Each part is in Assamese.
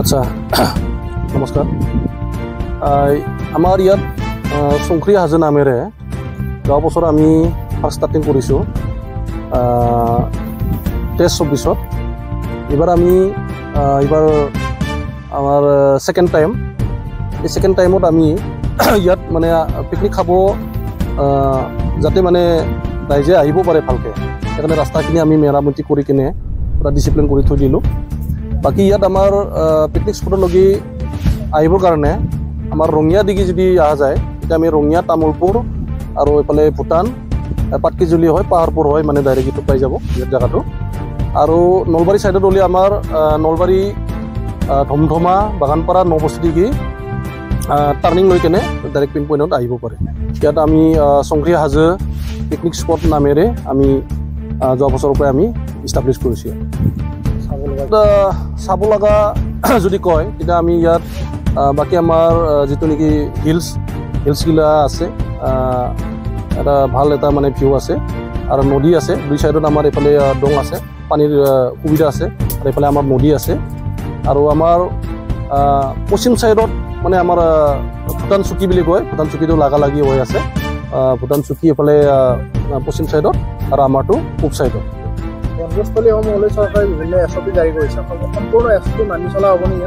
আচ্ছা নমস্কাৰ আমাৰ ইয়াত সংখ্ৰী হাজো নামেৰে যোৱা বছৰ আমি ফাৰ্ষ্ট ষ্টাৰ্টিং কৰিছোঁ 23-24 এইবাৰ আমি এইবাৰ আমাৰ ছেকেণ্ড টাইম এই ছেকেণ্ড টাইমত আমি ইয়াত মানে পিকনিক খাব যাতে মানে ৰাইজে আহিব পাৰে ভালকৈ সেইকাৰণে ৰাস্তাখিনি আমি মেৰামতি কৰি কিনে পুৰা ডিচিপ্লিন কৰি থৈ দিলোঁ বাকী ইয়াত আমাৰ পিকনিক স্পটলৈকে আহিবৰ কাৰণে আমাৰ ৰঙিয়া দিগি যদি অহা যায় তেতিয়া আমি ৰঙিয়া তামোলপুৰ আৰু এইফালে ভূটান পাটকিজুলি হয় পাহাৰপুৰ হয় মানে ডাইৰেক্ট এইটো পাই যাব ইয়াত জেগাটো আৰু নলবাৰী ছাইডত হ'লে আমাৰ নলবাৰী ধমধমা বাগানপাৰা নবস্তি দিগি টাৰ্ণিং লৈ কেনে ডাইৰেক্ট পিন পইণ্টত আহিব পাৰে ইয়াত আমি সংখ্ৰী হাজো পিকনিক স্পট নামেৰে আমি যোৱা বছৰৰ পৰাই আমি ইষ্টাব্লিছ কৰিছোঁ চাব লগা যদি কয় তেতিয়া আমি ইয়াত বাকী আমাৰ যিটো নেকি হিলছগিলা আছে এটা ভাল এটা মানে ভিউ আছে আৰু নদী আছে দুই চাইডত আমাৰ এইফালে দং আছে পানীৰ সুবিধা আছে আৰু এইফালে আমাৰ নদী আছে আৰু আমাৰ পশ্চিম চাইডত মানে আমাৰ ভূটান চুকী বুলি কয় ভূটান চুকীটো লাগালাগি হৈ আছে ভূটান চুকী এইফালে পশ্চিম চাইডত আৰু আমাৰটো পূব চাইডত বনভোজস্থলীসমূহলৈ চৰকাৰে বিভিন্ন এছঅপি জাৰি কৰিছে সম্পূৰ্ণ এছঅপি মানি চলা হ'ব নেকি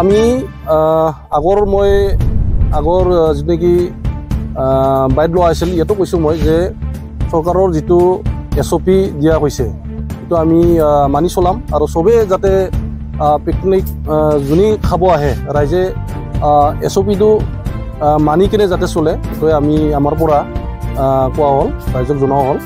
আমি আগৰ যিটো নেকি বাইট লোৱা হৈছিল ইয়াতো কৈছোঁ মই যে চৰকাৰৰ যিটো এছঅপি দিয়া হৈছে সেইটো আমি মানি চলাম আৰু চবেই যাতে পিকনিক যোনে খাব আহে ৰাইজে এছঅপিটো মানি কিনে যাতে চলে সেইটোৱে আমি আমাৰ পৰা কোৱা হ'ল ৰাইজক জনোৱা হ'ল